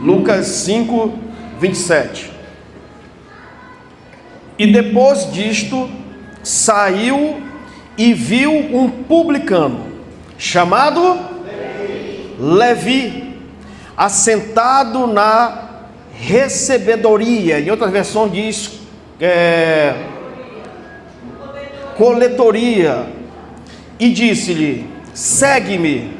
Lucas 5, 27. E depois disto, saiu e viu um publicano, chamado Levi, assentado na recebedoria. Em outras versões diz coletoria. E disse-lhe: segue-me.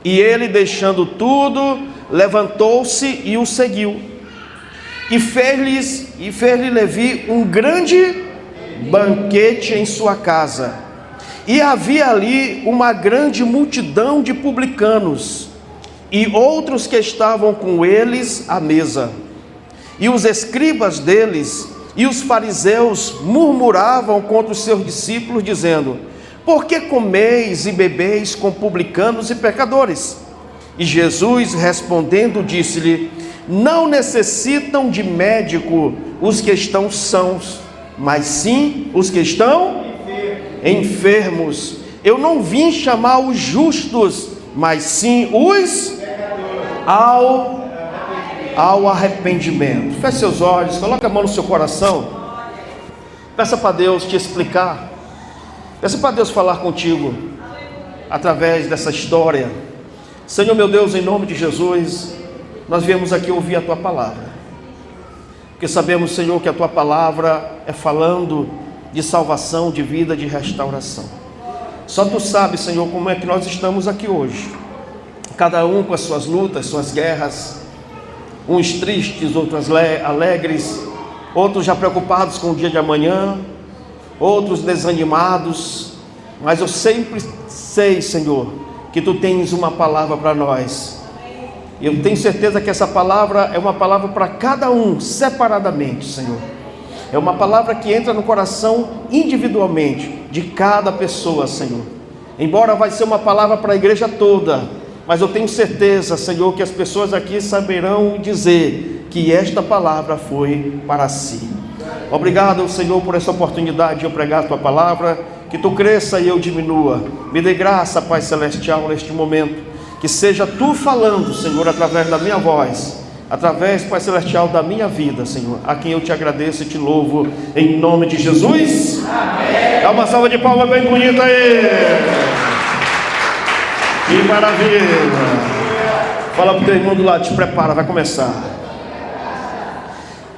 E ele, deixando tudo, levantou-se e o seguiu. E fez-lhe Levi um grande banquete em sua casa. E havia ali uma grande multidão de publicanos e outros que estavam com eles à mesa. E os escribas deles e os fariseus murmuravam contra os seus discípulos, dizendo: por que comeis e bebeis com publicanos e pecadores? E Jesus, respondendo, disse-lhe: não necessitam de médico os que estão sãos, mas sim os que estão enfermos. Eu não vim chamar os justos, mas sim os ao arrependimento. Feche seus olhos, coloque a mão no seu coração. Peça para Deus te explicar. Peça para Deus falar contigo através dessa história. Senhor meu Deus, em nome de Jesus, nós viemos aqui ouvir a Tua palavra, porque sabemos, Senhor, que a Tua palavra é falando de salvação, de vida, de restauração. Só Tu sabes, Senhor, como é que nós estamos aqui hoje, cada um com as suas lutas, suas guerras, uns tristes, outros alegres, outros já preocupados com o dia de amanhã, outros desanimados, mas eu sempre sei, Senhor, que Tu tens uma palavra para nós. Eu tenho certeza que essa palavra é uma palavra para cada um, separadamente, Senhor. É uma palavra que entra no coração individualmente, de cada pessoa, Senhor. Embora vai ser uma palavra para a igreja toda, mas eu tenho certeza, Senhor, que as pessoas aqui saberão dizer que esta palavra foi para si. Obrigado, Senhor, por essa oportunidade de eu pregar a Tua palavra. Que Tu cresça e eu diminua. Me dê graça, Pai Celestial, neste momento. Que seja Tu falando, Senhor, através da minha voz, através, Pai Celestial, da minha vida, Senhor, a quem eu Te agradeço e Te louvo, em nome de Jesus. Amém. Dá uma salva de palmas bem bonita aí. Que maravilha. Fala para o teu irmão do lado, te prepara, vai começar.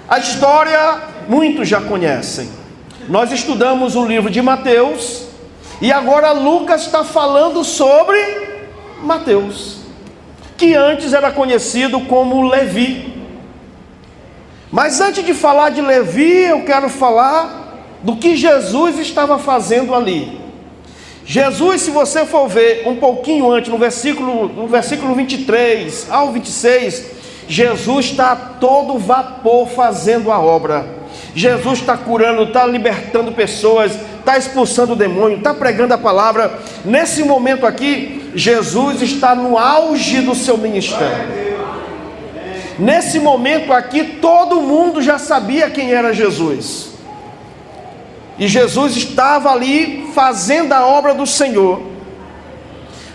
A história muitos já conhecem. Nós estudamos o livro de Mateus e agora Lucas está falando sobre Mateus, que antes era conhecido como Levi. Mas antes de falar de Levi, eu quero falar do que Jesus estava fazendo ali. Jesus, se você for ver um pouquinho antes, no versículo 23 ao 26, Jesus está a todo vapor fazendo a obra. Jesus está curando, está libertando pessoas, está expulsando o demônio, está pregando a palavra. Nesse momento aqui, Jesus está no auge do seu ministério. Nesse momento aqui, todo mundo já sabia quem era Jesus. E Jesus estava ali fazendo a obra do Senhor.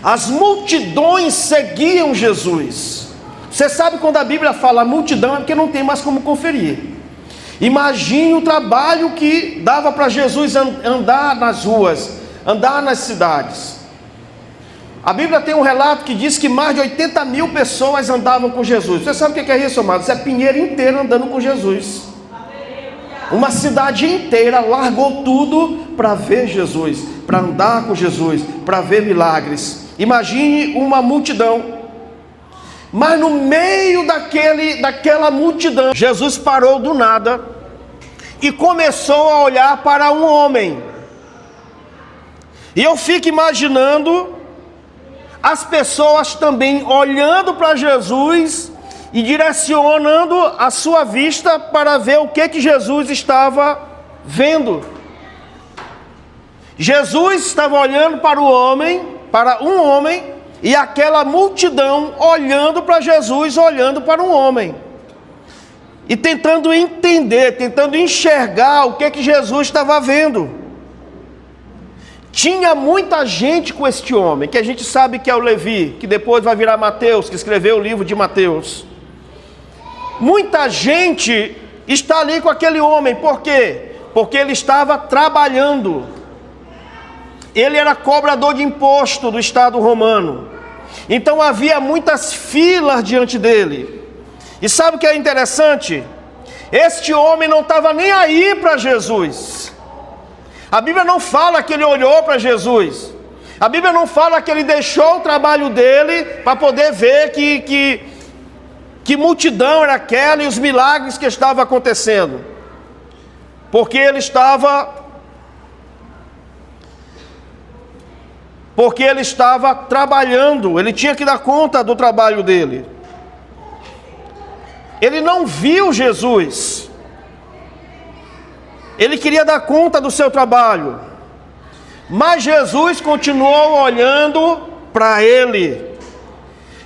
As multidões seguiam Jesus. Você sabe quando a Bíblia fala multidão é porque não tem mais como conferir. Imagine o trabalho que dava para Jesus andar nas ruas, andar nas cidades. A Bíblia tem um relato que diz que mais de 80 mil pessoas andavam com Jesus. Você sabe o que é isso, amados? É Pinheiro inteiro andando com Jesus. Uma cidade inteira largou tudo para ver Jesus, para andar com Jesus, para ver milagres. Imagine uma multidão. Mas no meio daquela multidão, Jesus parou do nada e começou a olhar para um homem. E eu fico imaginando as pessoas também olhando para Jesus e direcionando a sua vista para ver o que Jesus estava vendo. Jesus estava olhando para um homem, e aquela multidão olhando para Jesus, olhando para um homem. E tentando entender, tentando enxergar o que Jesus estava vendo. Tinha muita gente com este homem, que a gente sabe que é o Levi, que depois vai virar Mateus, que escreveu o livro de Mateus. Muita gente está ali com aquele homem, por quê? Porque ele estava trabalhando. Ele era cobrador de imposto do Estado romano. Então havia muitas filas diante dele. E sabe o que é interessante? Este homem não estava nem aí para Jesus. A Bíblia não fala que ele olhou para Jesus. A Bíblia não fala que ele deixou o trabalho dele para poder ver que multidão era aquela e os milagres que estavam acontecendo. Porque ele estava trabalhando, ele tinha que dar conta do trabalho dele. Ele não viu Jesus. Ele queria dar conta do seu trabalho. Mas Jesus continuou olhando para ele.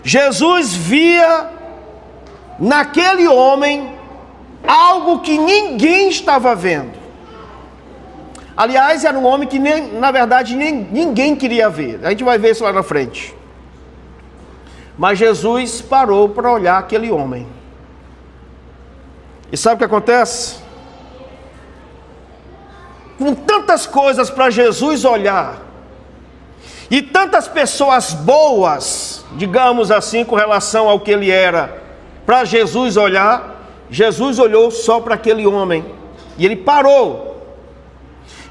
Jesus via naquele homem algo que ninguém estava vendo. Aliás, era um homem que na verdade ninguém queria ver. A gente vai ver isso lá na frente. Mas Jesus parou para olhar aquele homem. E sabe o que acontece? Com tantas coisas para Jesus olhar, e tantas pessoas boas, digamos assim, com relação ao que ele era, para Jesus olhar, Jesus olhou só para aquele homem, e ele parou.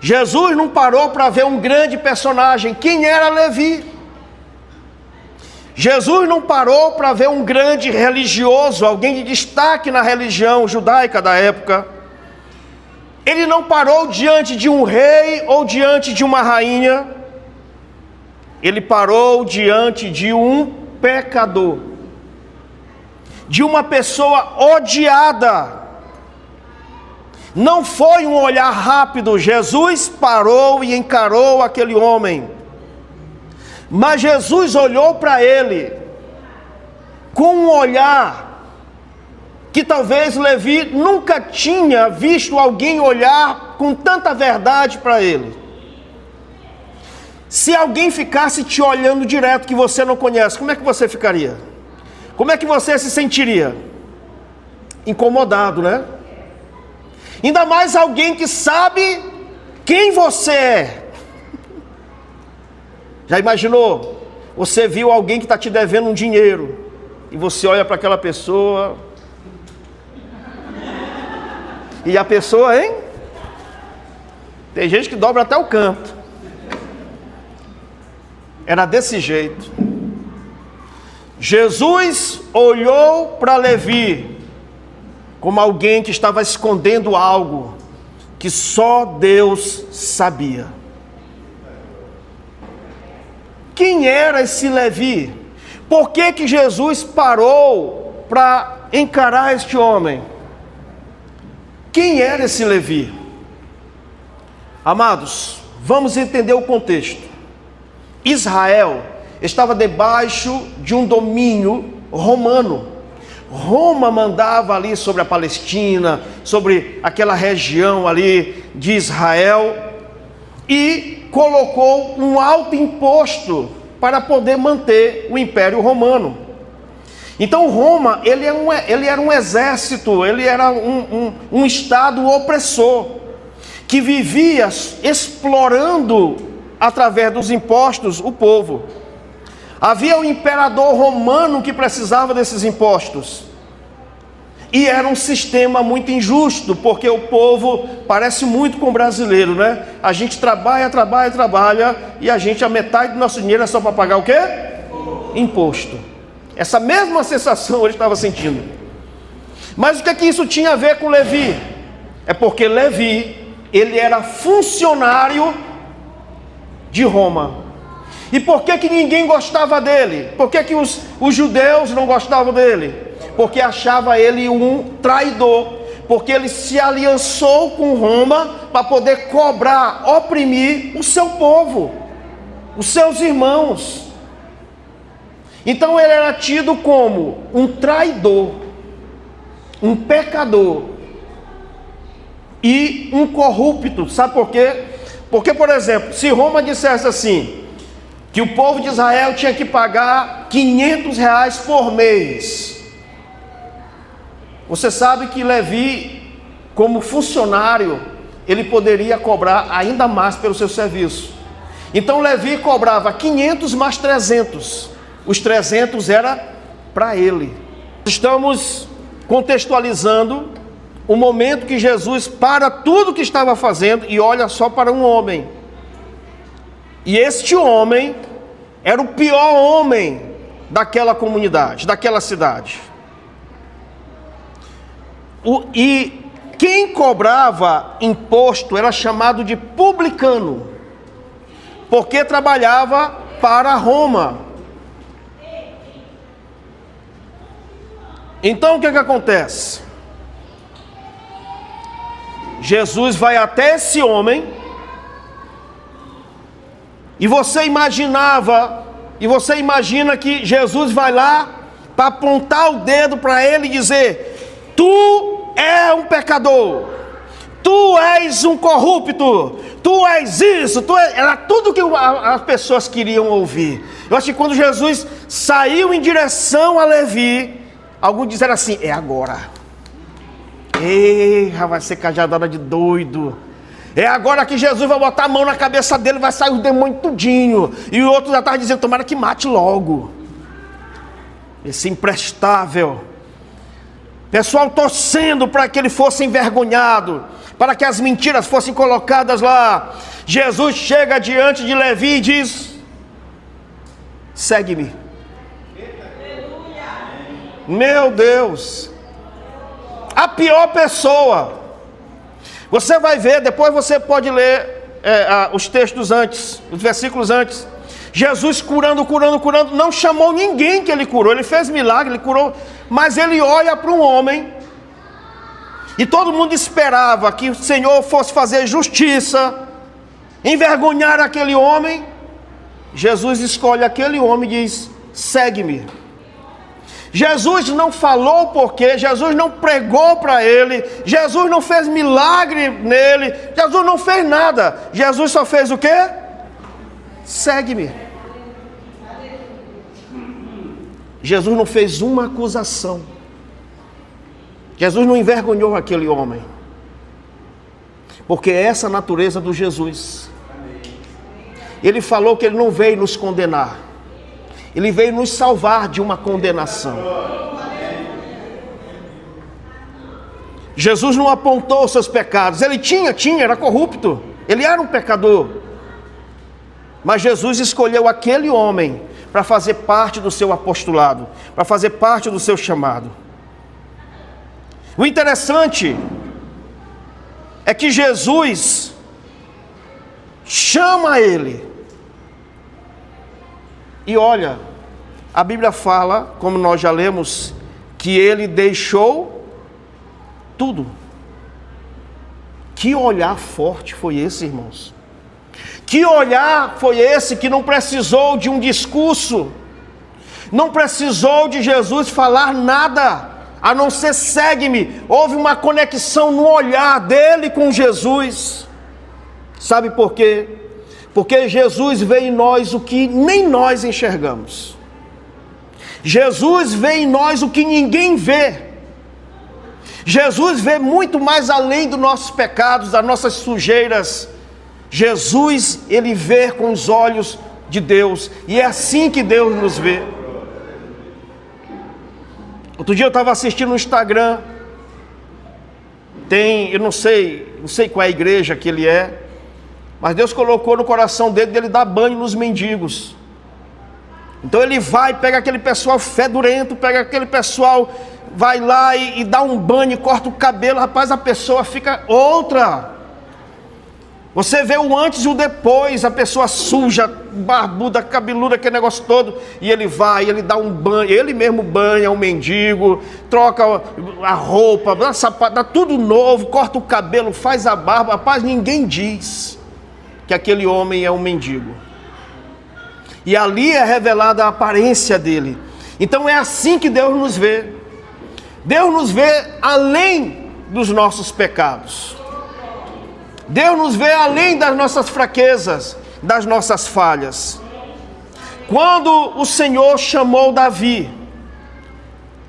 Jesus não parou para ver um grande personagem. Quem era Levi? Jesus não parou para ver um grande religioso, alguém de destaque na religião judaica da época. Ele não parou diante de um rei ou diante de uma rainha. Ele parou diante de um pecador, de uma pessoa odiada. Não foi um olhar rápido. Jesus parou e encarou aquele homem. Mas Jesus olhou para ele com um olhar que talvez Levi nunca tinha visto alguém olhar com tanta verdade para ele. Se alguém ficasse te olhando direto que você não conhece, como é que você ficaria? Como é que você se sentiria? Incomodado, né? Ainda mais alguém que sabe quem você é. Já imaginou? Você viu alguém que está te devendo um dinheiro e você olha para aquela pessoa e a pessoa, hein? Tem gente que dobra até o canto. Era desse jeito. Jesus olhou para Levi como alguém que estava escondendo algo que só Deus sabia. Quem era esse Levi? Por que Jesus parou para encarar este homem? Quem era esse Levi? Amados, vamos entender o contexto. Israel estava debaixo de um domínio romano. Roma mandava ali sobre a Palestina, sobre aquela região ali de Israel, e colocou um alto imposto para poder manter o Império Romano. Então Roma, ele era um exército, ele era um estado opressor, que vivia explorando através dos impostos o povo. Havia o imperador romano que precisava desses impostos. E era um sistema muito injusto, porque o povo parece muito com o brasileiro, né? A gente trabalha, e a metade do nosso dinheiro é só para pagar o quê? Imposto. Essa mesma sensação ele estava sentindo. Mas o que isso tinha a ver com Levi? É porque Levi, ele era funcionário de Roma. E por que ninguém gostava dele? Por que os judeus não gostavam dele? Porque achava ele um traidor, porque ele se aliançou com Roma para poder cobrar, oprimir o seu povo, os seus irmãos. Então ele era tido como um traidor, um pecador e um corrupto. Sabe por quê? Porque, por exemplo, se Roma dissesse assim, que o povo de Israel tinha que pagar R$500 por mês, Você sabe que Levi, como funcionário, ele poderia cobrar ainda mais pelo seu serviço. Então Levi cobrava 500 mais 300. Os 300 era para ele. Estamos contextualizando o momento que Jesus para tudo que estava fazendo e olha só para um homem. E este homem era o pior homem daquela comunidade, daquela cidade. E quem cobrava imposto era chamado de publicano, porque trabalhava para Roma. Então o que acontece? Jesus vai até esse homem, e você imagina que Jesus vai lá para apontar o dedo para ele e dizer: tu é um pecador, tu és um corrupto, tu és isso, era tudo que as pessoas queriam ouvir. Eu acho que quando Jesus saiu em direção a Levi, alguns disseram assim: é agora. Ei, vai ser cajadada de doido. É agora que Jesus vai botar a mão na cabeça dele, vai sair o demônio tudinho. E o outro já estava dizendo: tomara que mate logo esse imprestável. Pessoal torcendo para que ele fosse envergonhado, para que as mentiras fossem colocadas lá. Jesus chega diante de Levi e diz: segue-me. Meu Deus, a pior pessoa. Você vai ver, depois você pode ler os textos antes, os versículos antes. Jesus curando, não chamou ninguém que ele curou. Ele fez milagre, ele curou, mas ele olha para um homem, e todo mundo esperava que o Senhor fosse fazer justiça, envergonhar aquele homem. Jesus escolhe aquele homem e diz: segue-me. Jesus não falou porquê, Jesus não pregou para ele, Jesus não fez milagre nele, Jesus não fez nada. Jesus só fez o quê? Segue-me. Jesus não fez uma acusação. Jesus não envergonhou aquele homem, porque é essa a natureza do Jesus. Ele falou que ele não veio nos condenar, ele veio nos salvar de uma condenação. Jesus não apontou os seus pecados. Ele tinha, era corrupto, ele era um pecador, mas Jesus escolheu aquele homem para fazer parte do seu apostolado, para fazer parte do seu chamado. O interessante é que Jesus chama ele. E olha, a Bíblia fala, como nós já lemos, que ele deixou tudo. Que olhar forte foi esse, irmãos? Que olhar foi esse que não precisou de um discurso, não precisou de Jesus falar nada, a não ser segue-me. Houve uma conexão no olhar dele com Jesus. Sabe por quê? Porque Jesus vê em nós o que nem nós enxergamos. Jesus vê em nós o que ninguém vê. Jesus vê muito mais além dos nossos pecados, das nossas sujeiras. Jesus, ele vê com os olhos de Deus, e é assim que Deus nos vê. Outro dia eu estava assistindo no Instagram, eu não sei qual é a igreja que ele é, mas Deus colocou no coração dele dar banho nos mendigos. Então ele vai, pega aquele pessoal fedorento, pega aquele pessoal, vai lá e dá um banho, corta o cabelo, rapaz, a pessoa fica outra. Você vê o antes e o depois, a pessoa suja, barbuda, cabeluda, aquele negócio todo, e ele vai, ele dá um banho, ele mesmo banha o mendigo, troca a roupa, dá sapato, dá tudo novo, corta o cabelo, faz a barba. Rapaz, ninguém diz que aquele homem é um mendigo. E ali é revelada a aparência dele. Então é assim que Deus nos vê. Deus nos vê além dos nossos pecados. Deus nos vê além das nossas fraquezas, das nossas falhas. Quando o Senhor chamou Davi,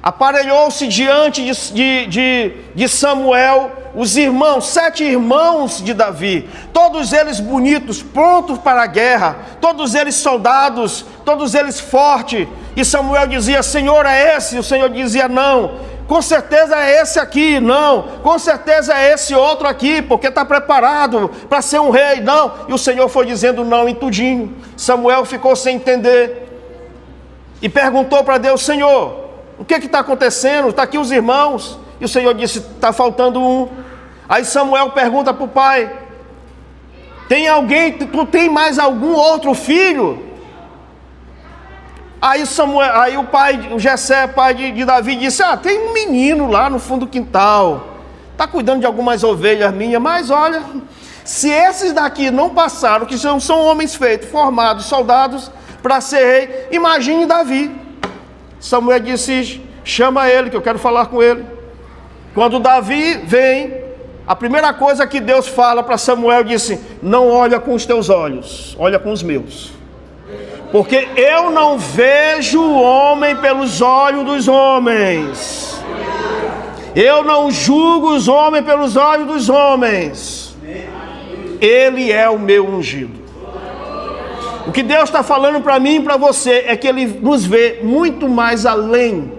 Aparelhou-se diante de Samuel os irmãos, 7 irmãos de Davi, todos eles bonitos, prontos para a guerra, todos eles soldados, todos eles fortes. E Samuel dizia: Senhor, é esse? O Senhor dizia: não, com certeza é esse aqui. Não, com certeza é esse outro aqui, porque está preparado para ser um rei. Não, e o Senhor foi dizendo não em tudinho. Samuel ficou sem entender e perguntou para Deus: Senhor, o que está acontecendo? Está aqui os irmãos. E o Senhor disse: está faltando um. Aí Samuel pergunta para o pai: tem alguém, tu tem mais algum outro filho? Aí o pai, o Jessé, pai de Davi, disse: tem um menino lá no fundo do quintal, está cuidando de algumas ovelhas minhas, mas olha, se esses daqui não passaram, que são homens feitos, formados, soldados, para ser rei, imagine Davi. Samuel disse: chama ele, que eu quero falar com ele. Quando Davi vem, a primeira coisa que Deus fala para Samuel, disse: não olha com os teus olhos, olha com os meus, porque eu não vejo o homem pelos olhos dos homens, eu não julgo os homens pelos olhos dos homens, ele é o meu ungido. O que Deus está falando para mim e para você é que Ele nos vê muito mais além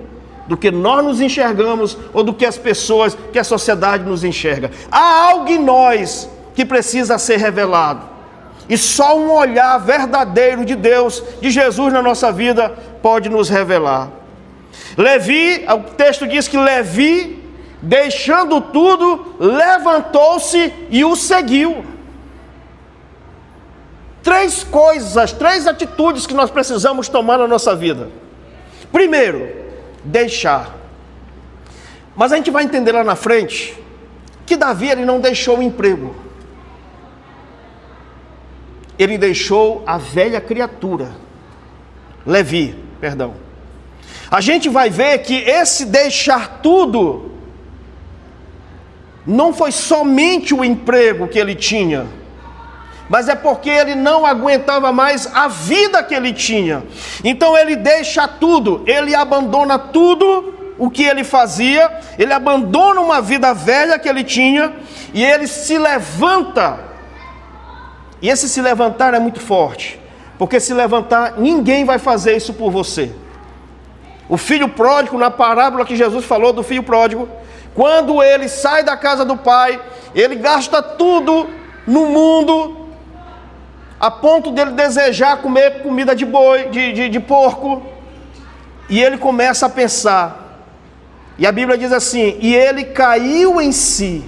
do que nós nos enxergamos ou do que as pessoas, que a sociedade nos enxerga. Há algo em nós que precisa ser revelado. E só um olhar verdadeiro de Deus, de Jesus na nossa vida, pode nos revelar. Levi, o texto diz que Levi, deixando tudo, levantou-se e o seguiu. 3 coisas, 3 atitudes que nós precisamos tomar na nossa vida. Primeiro, deixar. Mas a gente vai entender lá na frente que Davi, ele não deixou o emprego. Ele deixou a velha criatura. Levi, perdão. A gente vai ver que esse deixar tudo não foi somente o emprego que ele tinha, mas é porque ele não aguentava mais a vida que ele tinha. Então ele deixa tudo, ele abandona tudo o que ele fazia, ele abandona uma vida velha que ele tinha, e ele se levanta. E esse se levantar é muito forte, porque se levantar, ninguém vai fazer isso por você. O filho pródigo, na parábola que Jesus falou do filho pródigo, quando ele sai da casa do pai, ele gasta tudo no mundo, a ponto dele desejar comer comida de boi, de porco, e ele começa a pensar, e a Bíblia diz assim: e ele caiu em si,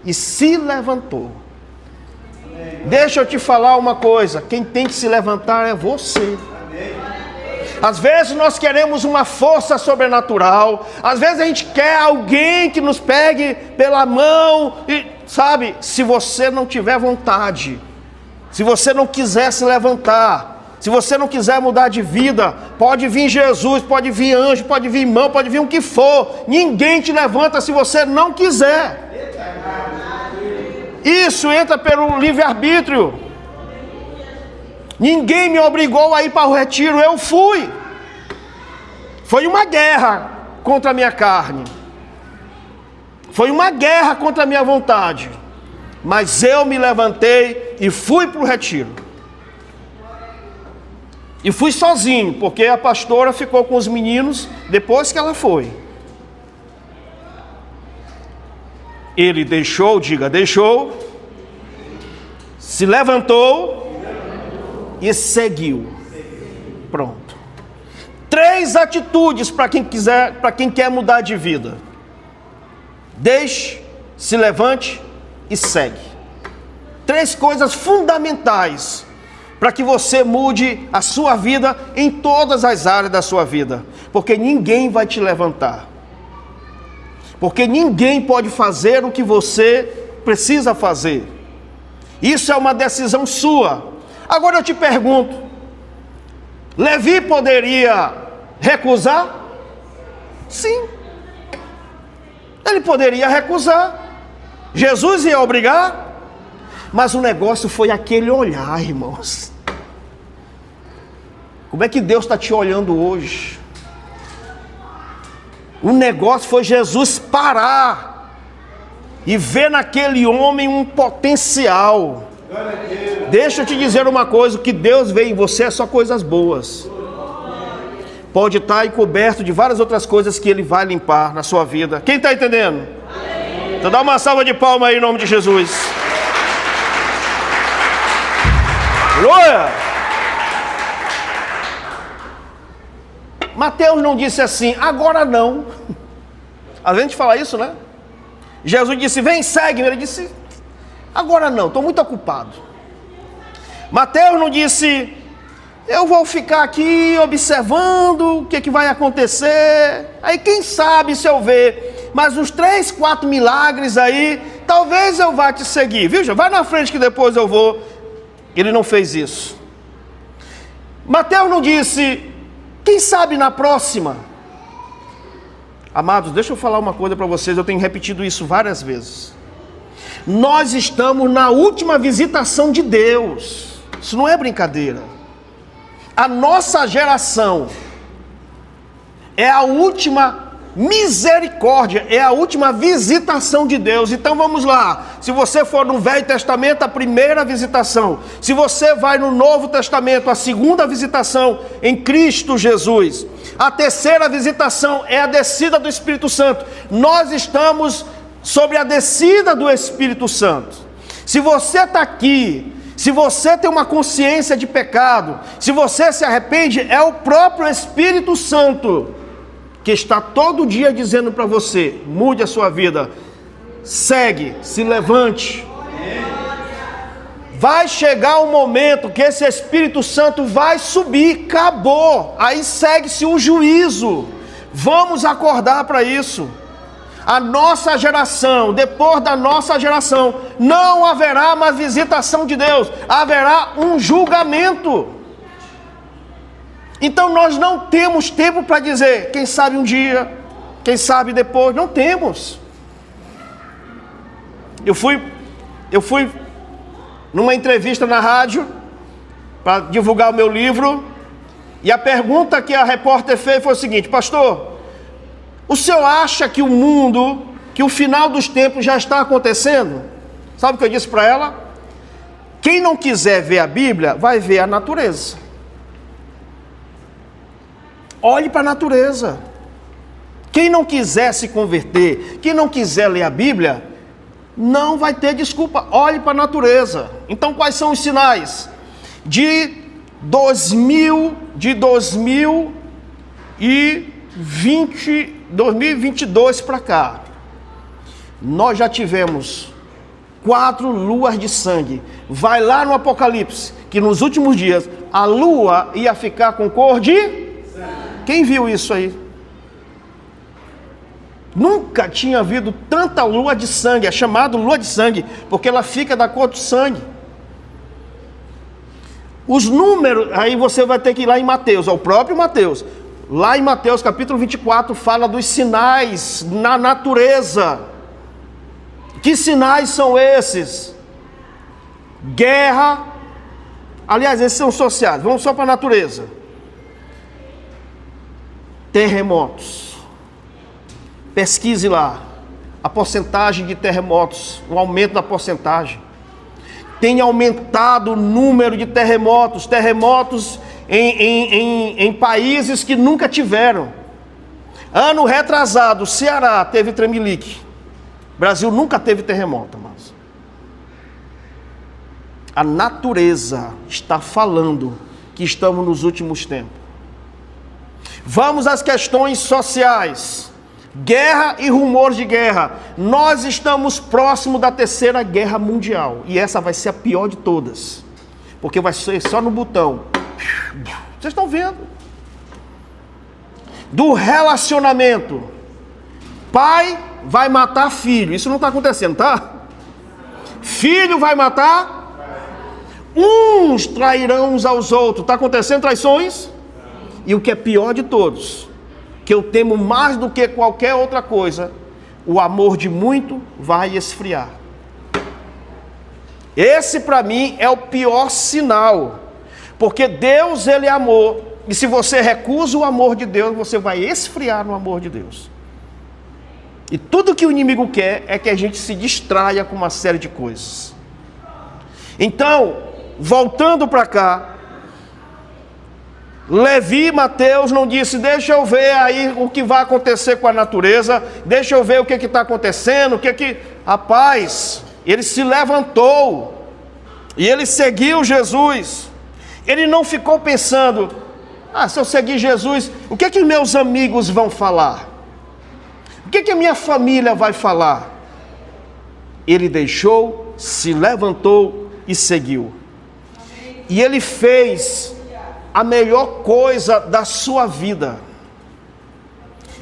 e se levantou. Deixa eu te falar uma coisa, quem tem que se levantar é você. Às vezes nós queremos uma força sobrenatural, às vezes a gente quer alguém que nos pegue pela mão, e sabe, se você não tiver vontade, se você não quiser se levantar, se você não quiser mudar de vida, pode vir Jesus, pode vir anjo, pode vir irmão, pode vir o que for, ninguém te levanta se você não quiser. Isso entra pelo livre-arbítrio. Ninguém me obrigou a ir para o retiro, eu fui. Foi uma guerra contra a minha carne, foi uma guerra contra a minha vontade, mas eu me levantei e fui para o retiro. E fui sozinho, porque a pastora ficou com os meninos depois que ela foi. Ele deixou, diga, deixou, se levantou e seguiu. Pronto. 3 atitudes para quem quiser, para quem quer mudar de vida: deixe, se levante e segue. 3 coisas fundamentais para que você mude a sua vida em todas as áreas da sua vida, porque ninguém vai te levantar, porque ninguém pode fazer o que você precisa fazer. Isso é uma decisão sua. Agora eu te pergunto, Levi poderia recusar? Sim, ele poderia recusar. Jesus ia obrigar? Mas o negócio foi aquele olhar, irmãos. Como é que Deus está te olhando hoje? O negócio foi Jesus parar e ver naquele homem um potencial. Deixa eu te dizer uma coisa: o que Deus vê em você é só coisas boas. Pode estar encoberto de várias outras coisas que Ele vai limpar na sua vida. Quem está entendendo? Então dá uma salva de palmas aí em nome de Jesus. Aleluia! Mateus não disse assim, agora não. A gente fala isso, né? Jesus disse, vem, segue-me. Ele disse, agora não, estou muito ocupado. Mateus não disse, eu vou ficar aqui observando o que vai acontecer. Aí quem sabe se eu ver mais uns 3, 4 milagres aí, talvez eu vá te seguir. Viu? Vai na frente que depois eu vou. Ele não fez isso. Mateus não disse, quem sabe na próxima. Amados, deixa eu falar uma coisa para vocês, eu tenho repetido isso várias vezes. Nós estamos na última visitação de Deus. Isso não é brincadeira. A nossa geração é a última misericórdia, é a última visitação de Deus. Então vamos lá, se você for no Velho Testamento, a primeira visitação. Se você vai no Novo Testamento, a segunda visitação em Cristo Jesus. A terceira visitação é a descida do Espírito Santo. Nós estamos sobre a descida do Espírito Santo. Se você está aqui, se você tem uma consciência de pecado, se você se arrepende, é o próprio Espírito Santo que está todo dia dizendo para você, mude a sua vida, segue, se levante. Vai chegar um momento que esse Espírito Santo vai subir, acabou, aí segue-se o juízo. Vamos acordar para isso. A nossa geração, depois da nossa geração, não haverá mais visitação de Deus, haverá um julgamento. Então nós não temos tempo para dizer, quem sabe um dia, quem sabe depois, não temos. Eu fui numa entrevista na rádio, para divulgar o meu livro, e a pergunta que a repórter fez foi o seguinte, pastor, o senhor acha que o mundo, que o final dos tempos já está acontecendo? Sabe o que eu disse para ela? Quem não quiser ver a Bíblia, vai ver a natureza. Olhe para a natureza. Quem não quiser se converter, quem não quiser ler a Bíblia, não vai ter desculpa. Olhe para a natureza. Então quais são os sinais? De 2022 para cá, nós já tivemos 4 luas de sangue. Vai lá no Apocalipse, que nos últimos dias a lua ia ficar com cor de... Quem viu isso aí? Nunca tinha havido tanta lua de sangue. É chamado lua de sangue porque ela fica da cor do sangue. Os números, aí você vai ter que ir lá em Mateus, é o próprio Mateus. Lá em Mateus capítulo 24 fala dos sinais na natureza. Que sinais são esses? Guerra. Aliás, esses são sociais. Vamos só para a natureza. Terremotos. Pesquise lá a porcentagem de terremotos, o aumento da porcentagem. Tem aumentado o número de terremotos em países que nunca tiveram. Ano retrasado, o Ceará teve tremelique. O Brasil nunca teve terremoto, mas a natureza está falando que estamos nos últimos tempos. Vamos às questões sociais. Guerra e rumores de guerra. Nós estamos próximo da terceira guerra mundial. E essa vai ser a pior de todas. Porque vai ser só no botão. Vocês estão vendo? Do relacionamento. Pai vai matar filho. Isso não está acontecendo, tá? Filho vai matar. Uns trairão uns aos outros. Está acontecendo traições? E o que é pior de todos, que eu temo mais do que qualquer outra coisa, o amor de muito vai esfriar. Esse para mim é o pior sinal, porque Deus ele é amor, e se você recusa o amor de Deus, você vai esfriar no amor de Deus. E tudo que o inimigo quer é que a gente se distraia com uma série de coisas. Então, voltando para cá, Levi Mateus não disse: deixa eu ver aí o que vai acontecer com a natureza, deixa eu ver o que está acontecendo, Rapaz, ele se levantou e ele seguiu Jesus. Ele não ficou pensando: se eu seguir Jesus, o que meus amigos vão falar? O que a minha família vai falar? Ele deixou, se levantou e seguiu. E ele fez a melhor coisa da sua vida.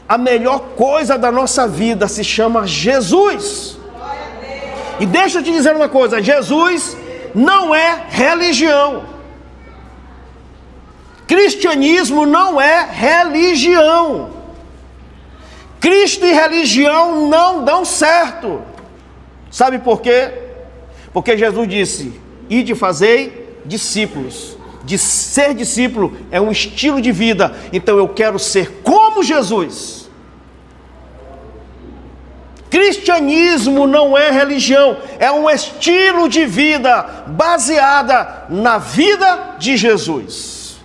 A melhor coisa da nossa vida se chama Jesus. E deixa eu te dizer uma coisa: Jesus não é religião. Cristianismo não é religião. Cristo e religião não dão certo. Sabe por quê? Porque Jesus disse: ide fazei discípulos. De ser discípulo é um estilo de vida. Então eu quero ser como Jesus. Cristianismo não é religião, é um estilo de vida baseada na vida de Jesus.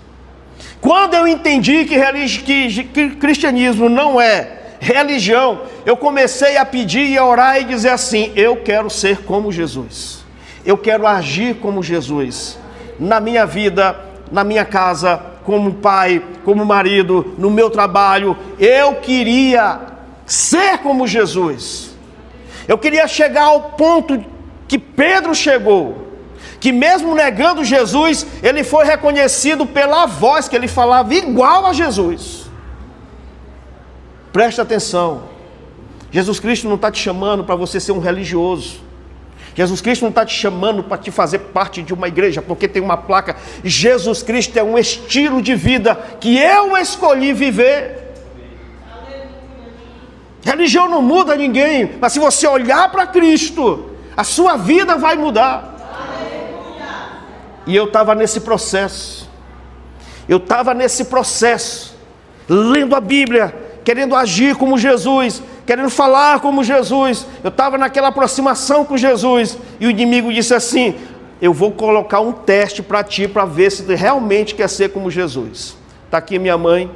Quando eu entendi que cristianismo não é religião, eu comecei a pedir e a orar e dizer assim: eu quero ser como Jesus, eu quero agir como Jesus, na minha vida, na minha casa, como pai, como marido, no meu trabalho. Eu queria ser como Jesus. Eu queria chegar ao ponto que Pedro chegou, que mesmo negando Jesus, ele foi reconhecido pela voz, que ele falava igual a Jesus. Presta atenção, Jesus Cristo não está te chamando para você ser um religioso. Jesus Cristo não está te chamando para te fazer parte de uma igreja, porque tem uma placa. Jesus Cristo é um estilo de vida que eu escolhi viver. Religião não muda ninguém, mas se você olhar para Cristo, a sua vida vai mudar. E eu estava nesse processo. Lendo a Bíblia, querendo agir como Jesus, querendo falar como Jesus. Eu estava naquela aproximação com Jesus, e o inimigo disse assim: eu vou colocar um teste para ti, para ver se tu realmente quer ser como Jesus. Está aqui minha mãe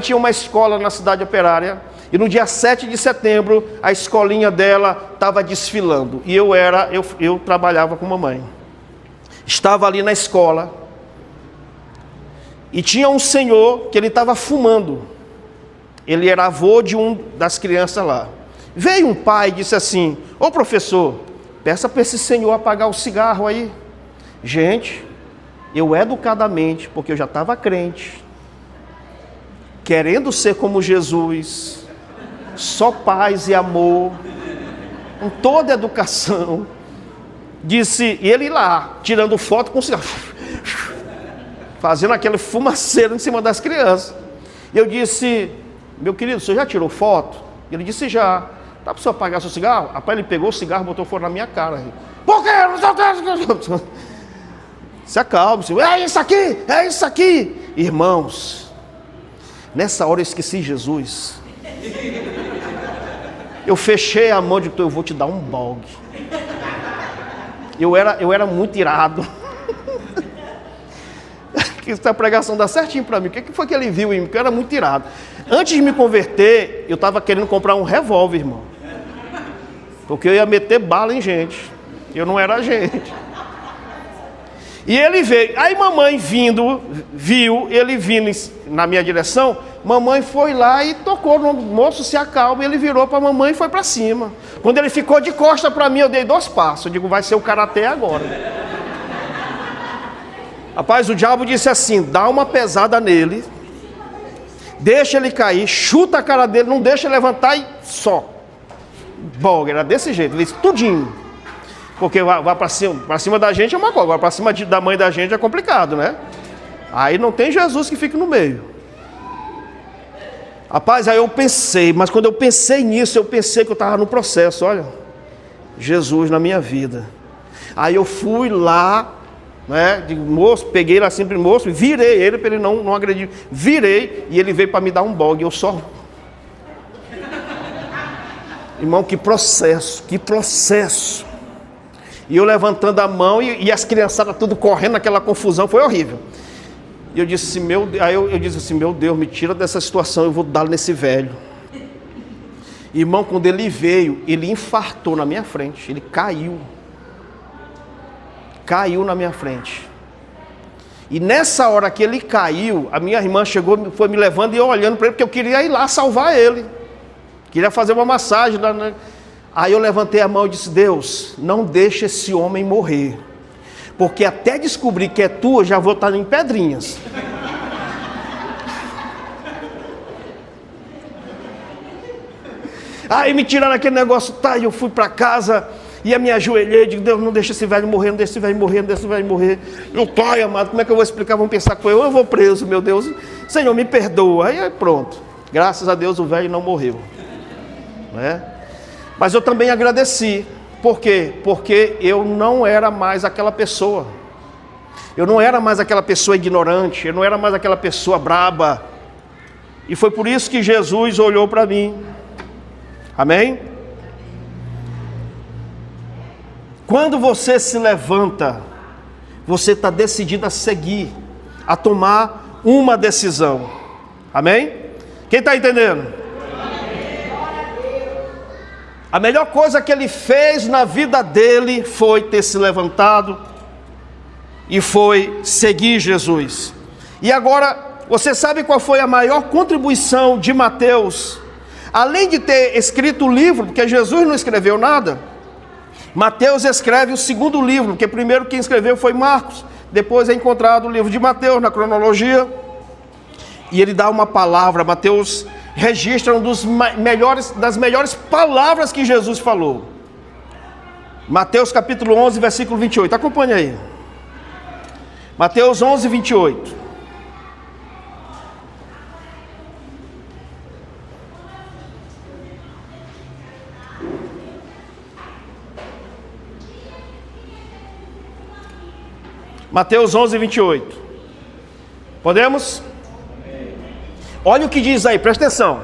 tinha uma escola na cidade operária, e no dia 7 de setembro, a escolinha dela estava desfilando, e eu trabalhava com mamãe. Estava ali na escola, e tinha um senhor que ele estava fumando. Ele era avô de um das crianças lá. Veio um pai e disse assim: ô professor, peça para esse senhor apagar o cigarro aí. Gente, eu educadamente, porque eu já estava crente, querendo ser como Jesus, só paz e amor, com toda a educação, disse, e ele lá, tirando foto com o cigarro, fazendo aquele fumaceiro em cima das crianças. E eu disse: meu querido, você já tirou foto? Ele disse: já. Dá para o senhor apagar seu cigarro? Rapaz, ele pegou o cigarro e botou fora na minha cara. Por quê? Se acalme, senhor. É isso aqui. Irmãos, nessa hora eu esqueci Jesus. Eu fechei a mão de eu vou te dar um balde. Eu era muito irado. Essa pregação dá certinho para mim. O que foi que ele viu em mim? Porque eu era muito irado. Antes de me converter, eu estava querendo comprar um revólver, irmão. Porque eu ia meter bala em gente. Eu não era gente. E ele veio. Aí mamãe viu ele vindo na minha direção. Mamãe foi lá e tocou no moço, se acalma. Ele virou para a mamãe e foi para cima. Quando ele ficou de costa para mim, eu dei 2 passos. Eu digo: vai ser o karatê agora. Rapaz, o diabo disse assim: dá uma pesada nele, deixa ele cair, chuta a cara dele, não deixa ele levantar e só. Bom, era desse jeito, ele disse tudinho. Porque vai para cima da gente é uma coisa, agora para cima da mãe da gente é complicado, né? Aí não tem Jesus que fique no meio. Rapaz, aí eu pensei, mas quando eu pensei nisso, eu pensei que eu estava no processo, olha, Jesus na minha vida. Aí eu fui lá, né, de moço, peguei lá sempre moço, virei ele para ele não agredir, virei e ele veio para me dar um bog, eu só Irmão, que processo, que processo. E eu levantando a mão e as criançadas tudo correndo, aquela confusão, foi horrível. E eu disse assim, eu disse assim, meu Deus, me tira dessa situação, eu vou dar nesse velho. Irmão, quando ele veio, ele infartou na minha frente, ele caiu na minha frente. E nessa hora que ele caiu, a minha irmã chegou, foi me levando e eu olhando para ele, porque eu queria ir lá salvar ele. Queria fazer uma massagem. Aí eu levantei a mão e disse, Deus, não deixa esse homem morrer. Porque até descobrir que é tu, eu já vou estar em Pedrinhas. Aí me tiraram aquele negócio, tá, e eu fui para casa e me ajoelhei, digo, Deus, não deixa esse velho morrer, não deixa esse velho morrer, não deixa esse velho morrer. Eu, pai amado, como é que eu vou explicar? Vão pensar que foi eu vou preso, meu Deus. Senhor, me perdoa. Aí pronto. Graças a Deus o velho não morreu. Né? Mas eu também agradeci. Por quê? Porque eu não era mais aquela pessoa. Eu não era mais aquela pessoa ignorante. Eu não era mais aquela pessoa braba. E foi por isso que Jesus olhou para mim. Amém? Quando você se levanta, você está decidido a seguir, a tomar uma decisão. Amém? Quem está entendendo? A melhor coisa que ele fez na vida dele foi ter se levantado e foi seguir Jesus. E agora, você sabe qual foi a maior contribuição de Mateus? Além de ter escrito o livro, porque Jesus não escreveu nada, Mateus escreve o segundo livro, porque primeiro quem escreveu foi Marcos, depois é encontrado o livro de Mateus na cronologia, e ele dá uma palavra. Mateus registra das melhores palavras que Jesus falou. Mateus capítulo 11, versículo 28, acompanha aí. Mateus 11, 28. Mateus 11, 28. Podemos? Olha o que diz aí, presta atenção.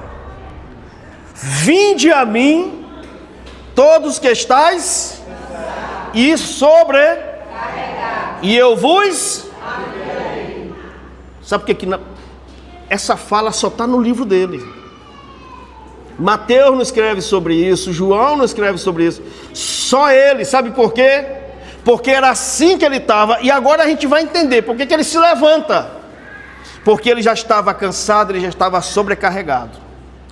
Vinde a mim, todos que estáis e e eu vos. Sabe por que essa fala só está no livro dele? Mateus não escreve sobre isso, João não escreve sobre isso, só ele. Sabe por quê? Porque era assim que ele estava, e agora a gente vai entender por que ele se levanta. Porque ele já estava cansado, ele já estava sobrecarregado.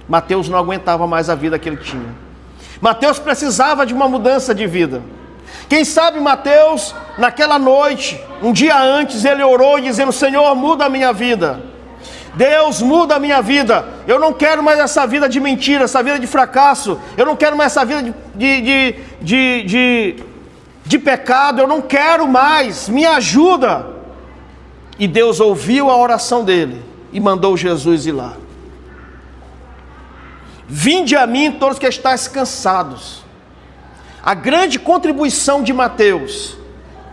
Mateus não aguentava mais a vida que ele tinha. Mateus precisava de uma mudança de vida. Quem sabe Mateus, naquela noite, um dia antes, ele orou dizendo, Senhor, muda a minha vida. Deus, muda a minha vida. Eu não quero mais essa vida de mentira, essa vida de fracasso. Eu não quero mais essa vida de pecado, eu não quero mais, me ajuda. E Deus ouviu a oração dele e mandou Jesus ir lá. Vinde a mim todos que estáis cansados. A grande contribuição de Mateus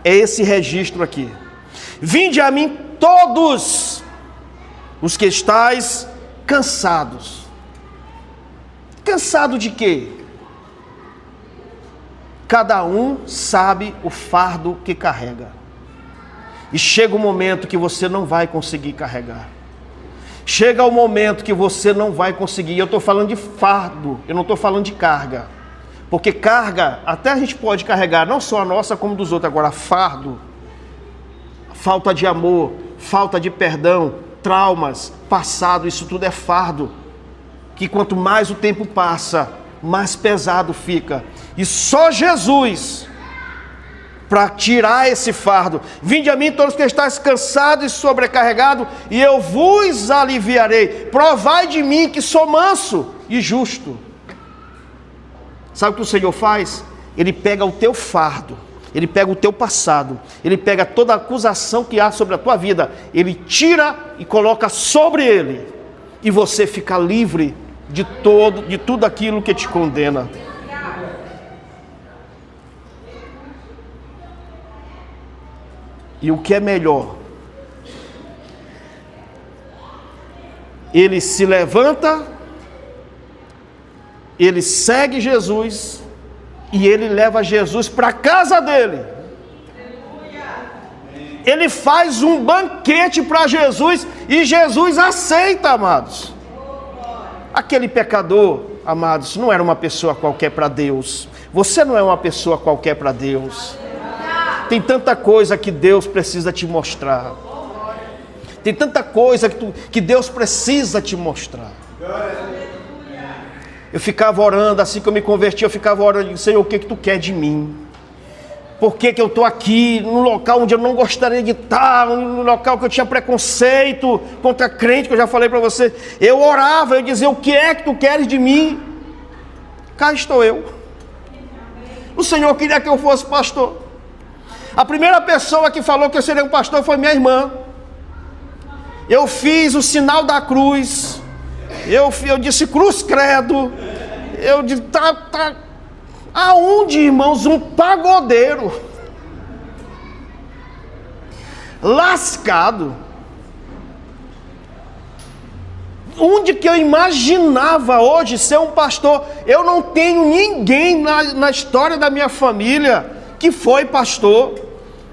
é esse registro aqui. Vinde a mim todos os que estáis cansados. Cansado de quê? Cada um sabe o fardo que carrega. E chega o momento que você não vai conseguir carregar. Chega o momento que você não vai conseguir. Eu estou falando de fardo, eu não estou falando de carga. Porque carga, até a gente pode carregar, não só a nossa como dos outros. Agora, fardo, falta de amor, falta de perdão, traumas, passado, isso tudo é fardo. Que quanto mais o tempo passa, mais pesado fica. E só Jesus para tirar esse fardo. Vinde a mim todos que estáis cansados e sobrecarregados, e eu vos aliviarei. Provai de mim que sou manso e justo. Sabe o que o Senhor faz? Ele pega o teu fardo, ele pega o teu passado, ele pega toda a acusação que há sobre a tua vida, ele tira e coloca sobre ele, e você fica livre de tudo aquilo que te condena. E o que é melhor? Ele se levanta ele segue Jesus e ele leva Jesus para a casa dele. Ele faz um banquete para Jesus e Jesus aceita, amados. Aquele pecador, amados, não era uma pessoa qualquer para Deus. Você não é uma pessoa qualquer para Deus. Tem tanta coisa que Deus precisa te mostrar. Tem tanta coisa que Deus precisa te mostrar. Eu ficava orando, assim que eu me converti, eu ficava orando, Senhor, o que tu quer de mim? Por que eu estou aqui, num local onde eu não gostaria de estar, num local que eu tinha preconceito contra crente, que eu já falei para você. Eu orava, eu dizia, o que é que tu queres de mim? Cá estou eu. O Senhor queria que eu fosse pastor. A primeira pessoa que falou que eu seria um pastor foi minha irmã. Eu fiz o sinal da cruz. Eu disse cruz credo. Eu disse, tá. Aonde, irmãos? Um pagodeiro. Lascado. Onde que eu imaginava hoje ser um pastor? Eu não tenho ninguém na história da minha família que foi pastor.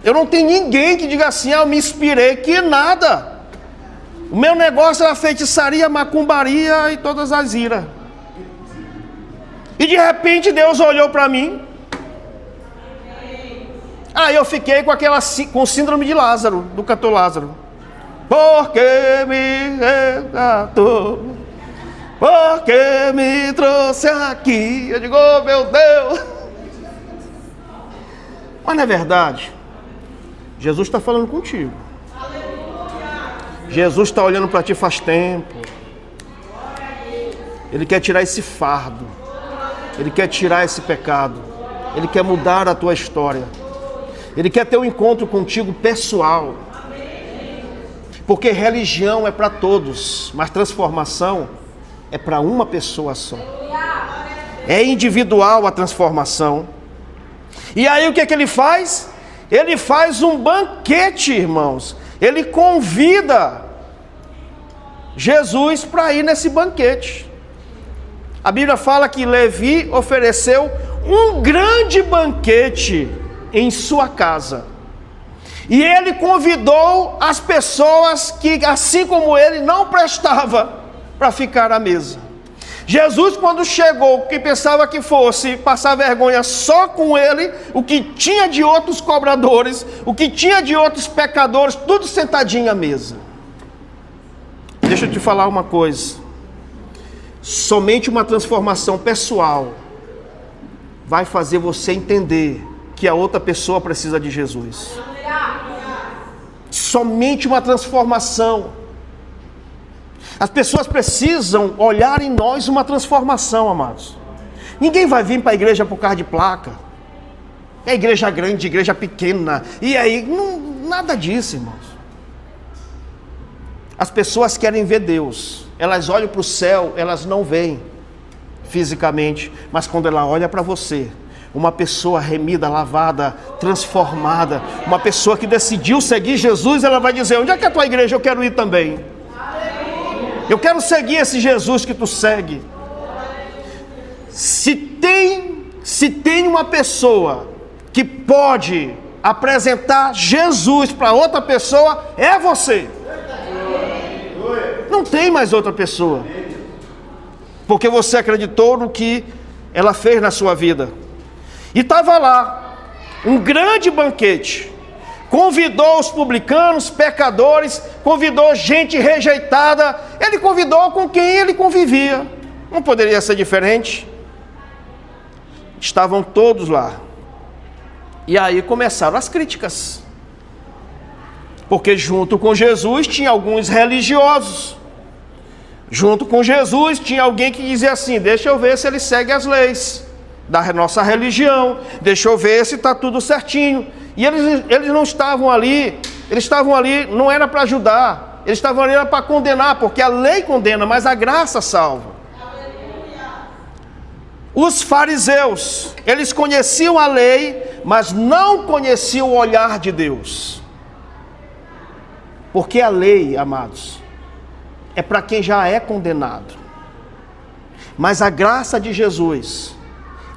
Eu não tenho ninguém que diga assim, eu me inspirei, que nada. O meu negócio era feitiçaria, macumbaria e todas as iras. E de repente Deus olhou para mim. Aí eu fiquei com síndrome de Lázaro, do cantor Lázaro. Porque me resgatou, porque me trouxe aqui. Eu digo, oh meu Deus. Mas não é verdade. Jesus está falando contigo. Jesus está olhando para ti faz tempo. Ele quer tirar esse fardo. Ele quer tirar esse pecado. Ele quer mudar a tua história. Ele quer ter um encontro contigo pessoal. Porque religião é para todos, mas transformação é para uma pessoa só. É individual a transformação. E aí o que é que ele faz? Ele faz um banquete, irmãos. Ele convida Jesus para ir nesse banquete. A Bíblia fala que Levi ofereceu um grande banquete em sua casa. E ele convidou as pessoas que, assim como ele, não prestava para ficar à mesa. Jesus, quando chegou, que pensava que fosse passar vergonha só com ele, o que tinha de outros cobradores, o que tinha de outros pecadores, tudo sentadinho à mesa. Deixa eu te falar uma coisa. Somente uma transformação pessoal vai fazer você entender que a outra pessoa precisa de Jesus. Somente uma transformação. As pessoas precisam olhar em nós uma transformação, amados. Ninguém vai vir para a igreja por causa de placa. É igreja grande, igreja pequena. E aí, nada disso, irmãos. As pessoas querem ver Deus. Elas olham para o céu, elas não veem fisicamente. Mas quando ela olha para você, uma pessoa remida, lavada, transformada, uma pessoa que decidiu seguir Jesus, ela vai dizer, onde é que é a tua igreja? Eu quero ir também. Eu quero seguir esse Jesus que tu segue. Se tem uma pessoa que pode apresentar Jesus para outra pessoa, é você. Não tem mais outra pessoa. Porque você acreditou no que ela fez na sua vida. E estava lá, um grande banquete. Convidou os publicanos, pecadores, convidou gente rejeitada. Ele convidou com quem ele convivia. Não poderia ser diferente. Estavam todos lá. E aí começaram as críticas. Porque junto com Jesus tinha alguns religiosos. Junto com Jesus tinha alguém que dizia assim, deixa eu ver se ele segue as leis da nossa religião, deixa eu ver se está tudo certinho. E eles não estavam ali, não era para ajudar, eles estavam ali para condenar, porque a lei condena, mas a graça salva. Os fariseus, eles conheciam a lei, mas não conheciam o olhar de Deus. Porque a lei, amados, é para quem já é condenado. Mas a graça de Jesus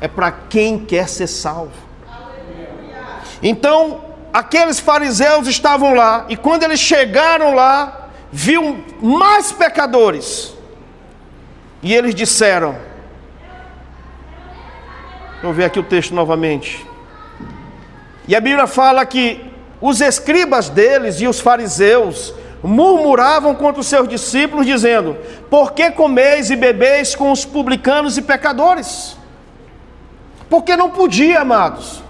é para quem quer ser salvo. Então, aqueles fariseus estavam lá, e quando eles chegaram lá, viu mais pecadores. E eles disseram, vou ver aqui o texto novamente. E a Bíblia fala que os escribas deles e os fariseus murmuravam contra os seus discípulos, dizendo: por que comeis e bebeis com os publicanos e pecadores? Porque não podia, amados.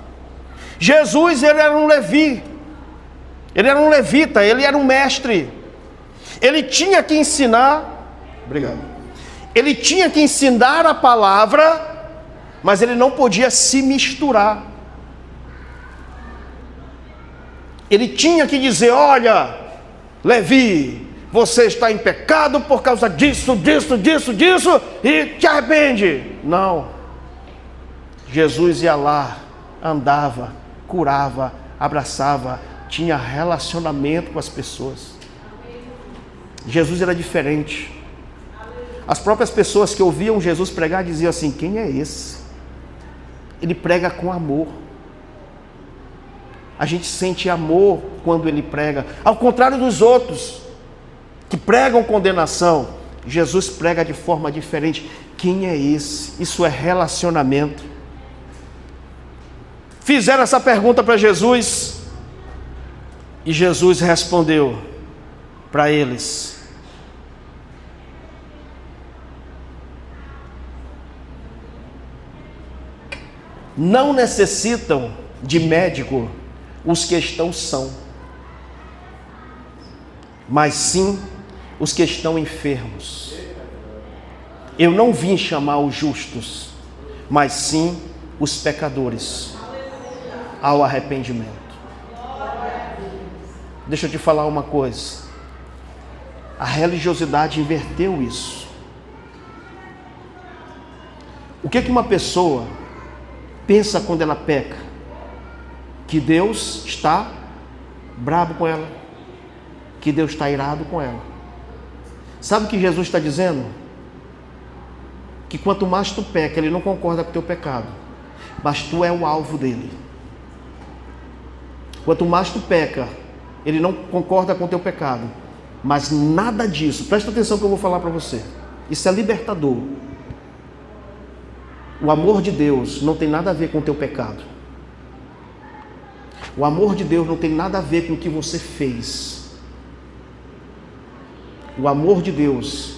Jesus, ele era um levi, ele era um levita, ele era um mestre. Ele tinha que ensinar, obrigado. Ele tinha que ensinar a palavra, mas ele não podia se misturar. Ele tinha que dizer: olha, Levi, você está em pecado por causa disso, e te arrepende. Não. Jesus ia lá, andava, curava, abraçava, tinha relacionamento com as pessoas. Jesus era diferente. As próprias pessoas que ouviam Jesus pregar diziam assim: quem é esse? Ele prega com amor. A gente sente amor quando ele prega. Ao contrário dos outros que pregam condenação, Jesus prega de forma diferente. Quem é esse? Isso é relacionamento. Fizeram essa pergunta para Jesus, e Jesus respondeu para eles: não necessitam de médico os que estão são, mas sim os que estão enfermos. Eu não vim chamar os justos, mas sim os pecadores ao arrependimento. Deixa eu te falar uma coisa. A religiosidade inverteu isso. O que uma pessoa pensa quando ela peca? Que Deus está bravo com ela, que Deus está irado com ela. Sabe o que Jesus está dizendo? Que quanto mais tu peca, Ele não concorda com o teu pecado, mas tu é o alvo dele. Quanto mais tu peca, Ele não concorda com o teu pecado, mas nada disso, presta atenção que eu vou falar para você, isso é libertador. O amor de Deus não tem nada a ver com o teu pecado. O amor de Deus não tem nada a ver com o que você fez. O amor de Deus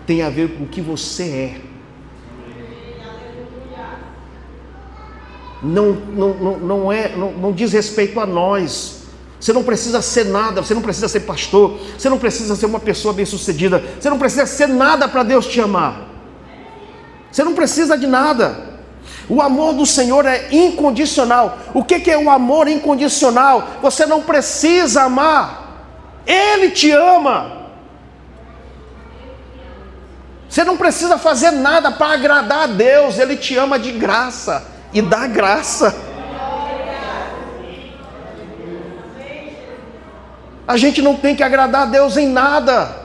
tem a ver com o que você é. Não diz respeito a nós. Você não precisa ser nada, você não precisa ser pastor, você não precisa ser uma pessoa bem-sucedida, você não precisa ser nada para Deus te amar. Você não precisa de nada. O amor do Senhor é incondicional. O que é o amor incondicional? Você não precisa amar, Ele te ama. Você não precisa fazer nada para agradar a Deus, Ele te ama de graça e dá graça. A gente não tem que agradar a Deus em nada.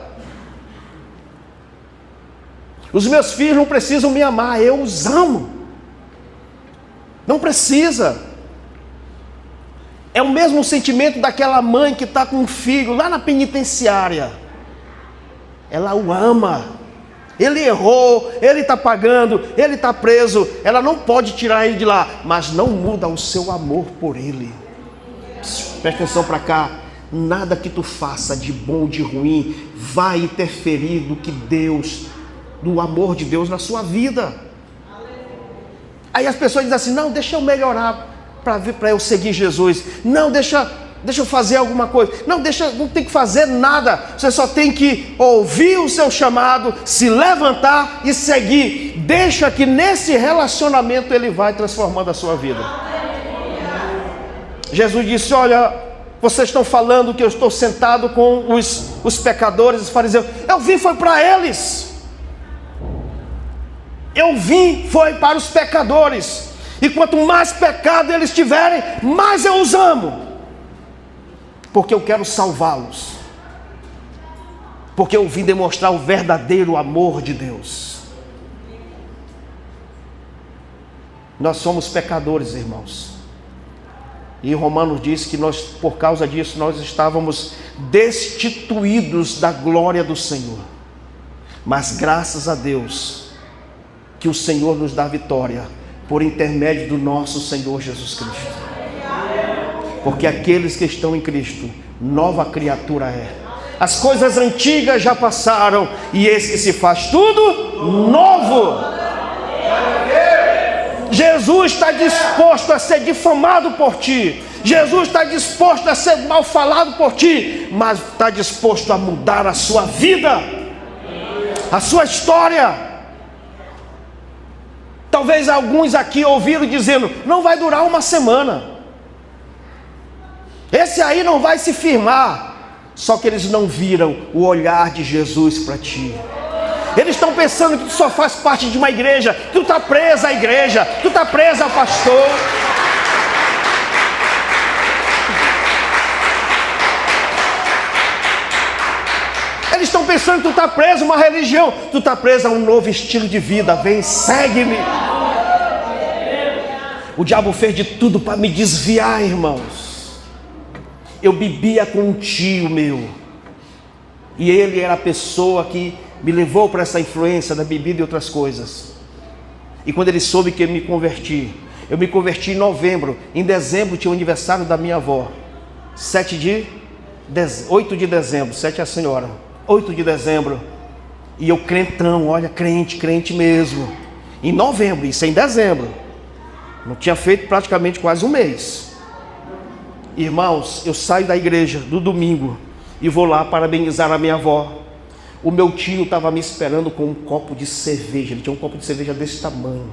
Os meus filhos não precisam me amar, eu os amo. Não precisa. É o mesmo sentimento daquela mãe que está com um filho lá na penitenciária. Ela o ama. Ele errou, ele está pagando, ele está preso. Ela não pode tirar ele de lá, mas não muda o seu amor por ele. Presta atenção para cá. Nada que tu faça de bom ou de ruim vai interferir do amor de Deus na sua vida. Aí as pessoas dizem assim: não, deixa eu melhorar para eu seguir Jesus. Não, deixa eu fazer alguma coisa. Não tem que fazer nada. Você só tem que ouvir o seu chamado, se levantar e seguir. Deixa que nesse relacionamento Ele vai transformando a sua vida. Jesus disse: olha, vocês estão falando que eu estou sentado com os pecadores, os fariseus. Eu vim foi para eles. Eu vim foi para os pecadores. E quanto mais pecado eles tiverem, mais eu os amo. Porque eu quero salvá-los. Porque eu vim demonstrar o verdadeiro amor de Deus. Nós somos pecadores, irmãos. E Romanos diz que nós, por causa disso, nós estávamos destituídos da glória do Senhor. Mas graças a Deus, que o Senhor nos dá vitória, por intermédio do nosso Senhor Jesus Cristo. Porque aqueles que estão em Cristo, nova criatura é. As coisas antigas já passaram, e eis que se faz tudo novo. Jesus está disposto a ser difamado por ti. Jesus está disposto a ser mal falado por ti, mas está disposto a mudar a sua vida, a sua história. Talvez alguns aqui ouviram dizendo: não vai durar uma semana, esse aí não vai se firmar. Só que eles não viram o olhar de Jesus para ti. Eles estão pensando que tu só faz parte de uma igreja, que tu está presa à igreja, que tu está presa ao pastor. Eles estão pensando que tu está preso a uma religião, tu está preso a um novo estilo de vida. Vem, segue-me. O diabo fez de tudo para me desviar, irmãos. Eu bebia com um tio meu, e ele era a pessoa que me levou para essa influência da bebida e outras coisas. E quando ele soube que eu me converti em novembro. Em dezembro tinha o aniversário da minha avó, 8 de dezembro, 7 é a senhora, 8 de dezembro. E eu crentão, olha, crente mesmo. Em novembro, isso é em dezembro. Não tinha feito praticamente quase um mês. Irmãos, eu saio da igreja do domingo e vou lá parabenizar a minha avó. O meu tio estava me esperando com um copo de cerveja. Ele tinha um copo de cerveja desse tamanho.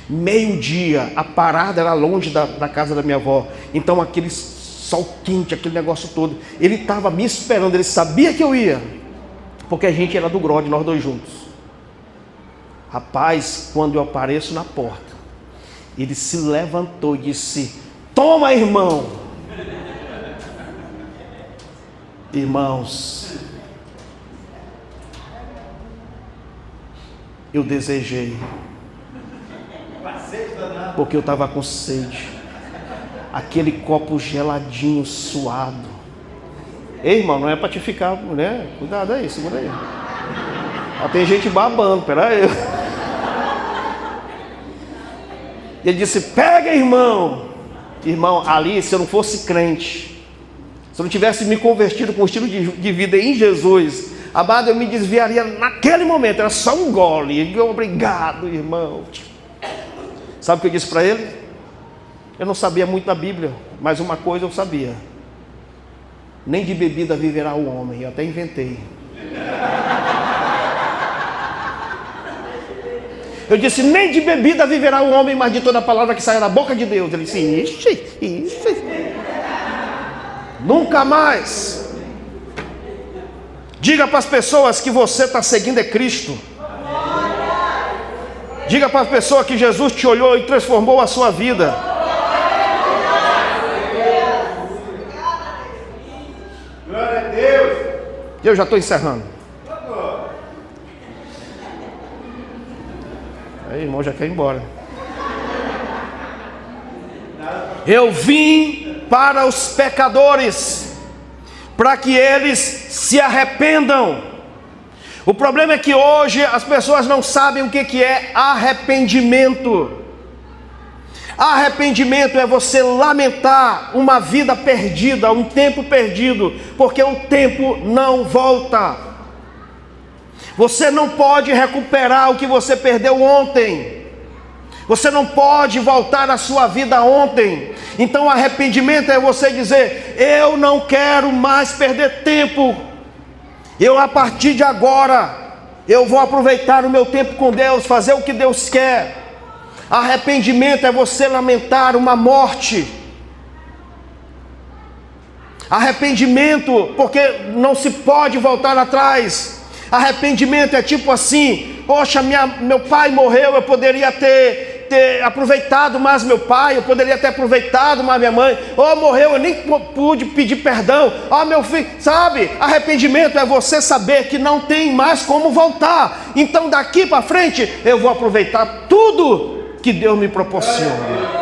Meio-dia, a parada era longe da casa da minha avó. Então aquele sol quente, aquele negócio todo. Ele estava me esperando, ele sabia que eu ia, porque a gente era do Grode, nós dois juntos. Rapaz, quando eu apareço na porta, ele se levantou e disse: toma, irmão. Irmãos, eu desejei, porque eu estava com sede. Aquele copo geladinho, suado. Ei, irmão, não é para te ficar, né? Cuidado aí, segura aí. Ó, tem gente babando, peraí. Ele disse: pega, irmão. Irmão, ali, se eu não fosse crente, se eu não tivesse me convertido com o estilo de vida em Jesus, amado, eu me desviaria naquele momento. Era só um gole. Obrigado, irmão. Sabe o que eu disse para ele? Eu não sabia muito da Bíblia, mas uma coisa eu sabia: nem de bebida viverá o homem. Eu até inventei. Eu disse: nem de bebida viverá o homem, mas de toda a palavra que sai da boca de Deus. Ele disse: ixi. Nunca mais. Diga para as pessoas que você está seguindo é Cristo. Diga para as pessoas que Jesus te olhou e transformou a sua vida. Glória a Deus. Eu já estou encerrando. Aí, irmão, já quer ir embora. Eu vim para os pecadores, para que eles se arrependam. O problema é que hoje as pessoas não sabem o que é arrependimento. Arrependimento é você lamentar uma vida perdida, um tempo perdido, porque o tempo não volta. Você não pode recuperar o que você perdeu ontem. Você não pode voltar à sua vida ontem. Então arrependimento é você dizer: eu não quero mais perder tempo. Eu, a partir de agora, eu vou aproveitar o meu tempo com Deus, fazer o que Deus quer. Arrependimento é você lamentar uma morte. Arrependimento, porque não se pode voltar atrás. Arrependimento é tipo assim: poxa, meu pai morreu, eu poderia ter aproveitado mais meu pai, eu poderia ter aproveitado mais minha mãe. Morreu, eu nem pude pedir perdão. Meu filho, sabe? Arrependimento é você saber que não tem mais como voltar. Então daqui para frente eu vou aproveitar tudo que Deus me proporciona.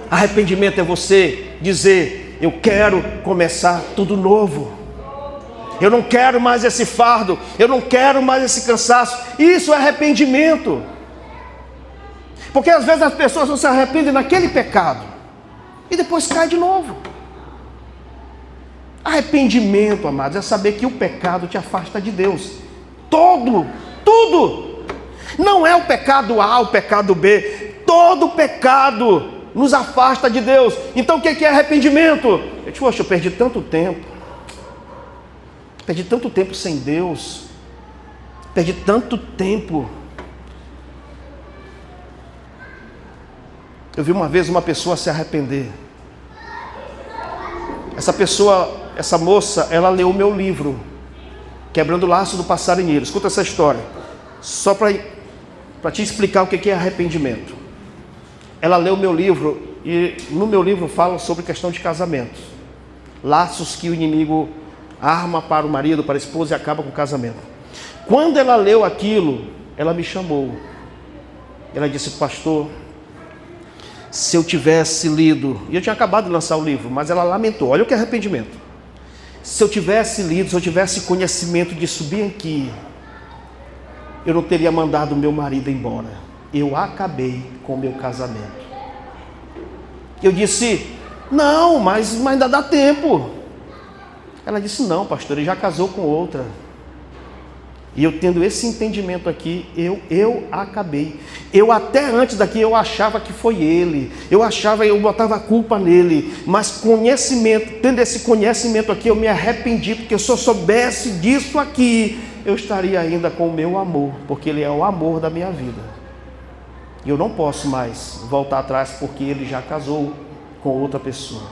Arrependimento é você dizer: eu quero começar tudo novo. Eu não quero mais esse fardo, eu não quero mais esse cansaço. Isso é arrependimento. Porque às vezes as pessoas não se arrependem naquele pecado e depois cai de novo. Arrependimento, amados, é saber que o pecado te afasta de Deus. Tudo. Não é o pecado A, o pecado B. Todo pecado nos afasta de Deus. Então o que é arrependimento? Poxa, eu perdi tanto tempo. Perdi tanto tempo sem Deus. Perdi tanto tempo. Eu vi uma vez uma pessoa se arrepender. Essa moça, ela leu o meu livro, Quebrando o Laço do Passarinheiro. Escuta essa história, só para te explicar o que é arrependimento. Ela leu o meu livro, e no meu livro fala sobre questão de casamento. Laços que o inimigo arma para o marido, para a esposa, e acaba com o casamento. Quando ela leu aquilo, ela me chamou. Ela disse: pastor, se eu tivesse lido, e eu tinha acabado de lançar o livro, mas ela lamentou. Olha o que é arrependimento. Se eu tivesse lido, se eu tivesse conhecimento de subir aqui, eu não teria mandado o meu marido embora. Eu acabei com o meu casamento. Eu disse: não, mas ainda dá tempo. Ela disse: não, pastor, ele já casou com outra. E eu tendo esse entendimento aqui, eu acabei. Eu até antes daqui eu achava que foi ele. Eu botava a culpa nele. Mas tendo esse conhecimento aqui, eu me arrependi, porque se eu soubesse disso aqui, eu estaria ainda com o meu amor, porque ele é o amor da minha vida. E eu não posso mais voltar atrás, porque ele já casou com outra pessoa.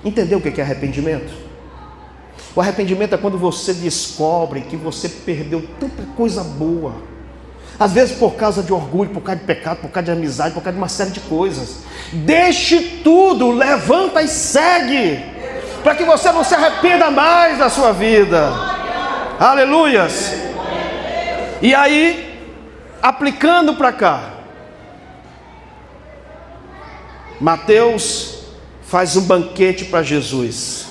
Entendeu o que é arrependimento? O arrependimento é quando você descobre que você perdeu tanta coisa boa. Às vezes por causa de orgulho, por causa de pecado, por causa de amizade, por causa de uma série de coisas. Deixe tudo, levanta e segue, para que você não se arrependa mais da sua vida. Aleluias. E aí, aplicando para cá, Mateus faz um banquete para Jesus.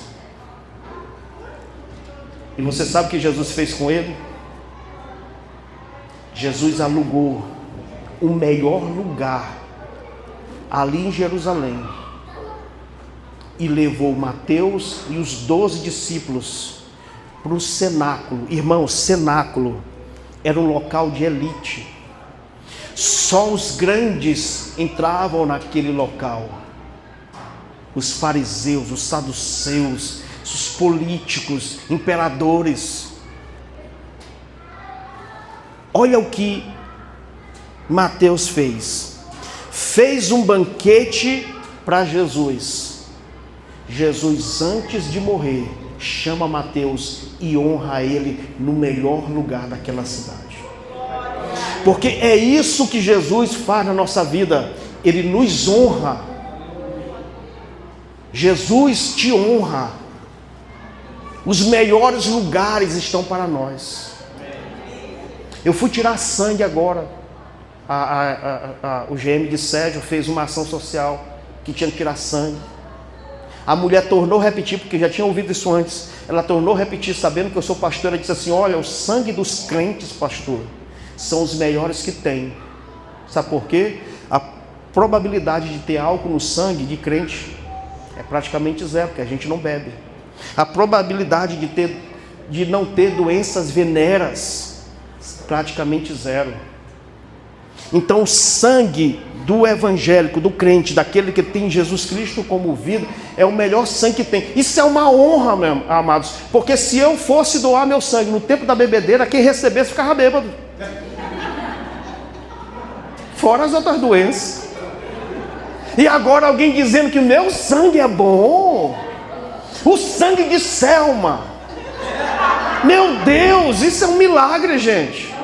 E você sabe o que Jesus fez com ele? Jesus alugou o melhor lugar ali em Jerusalém e levou Mateus e os 12 discípulos para o cenáculo. Irmãos, cenáculo era um local de elite. Só os grandes entravam naquele local. Os fariseus, os saduceus, os políticos, imperadores. Olha o que Mateus fez. Fez um banquete para Jesus. Jesus, antes de morrer, chama Mateus e honra ele no melhor lugar daquela cidade. Porque é isso que Jesus faz na nossa vida. Ele nos honra. Jesus te honra. Os melhores lugares estão para nós. Eu fui tirar sangue agora. O GM de Sérgio fez uma ação social que tinha que tirar sangue. A mulher tornou repetir, porque já tinha ouvido isso antes. Ela tornou repetir, sabendo que eu sou pastor. Ela disse assim: olha, o sangue dos crentes, pastor, são os melhores que tem. Sabe por quê? A probabilidade de ter álcool no sangue de crente é praticamente zero, porque a gente não bebe. A probabilidade de não ter doenças venéreas, praticamente zero. Então o sangue do evangélico, do crente, daquele que tem Jesus Cristo como vida, é o melhor sangue que tem. Isso é uma honra, meus amados, porque se eu fosse doar meu sangue no tempo da bebedeira, quem recebesse ficava bêbado. Fora as outras doenças. E agora alguém dizendo que meu sangue é bom. O sangue de Selma. Meu Deus, isso é um milagre, gente.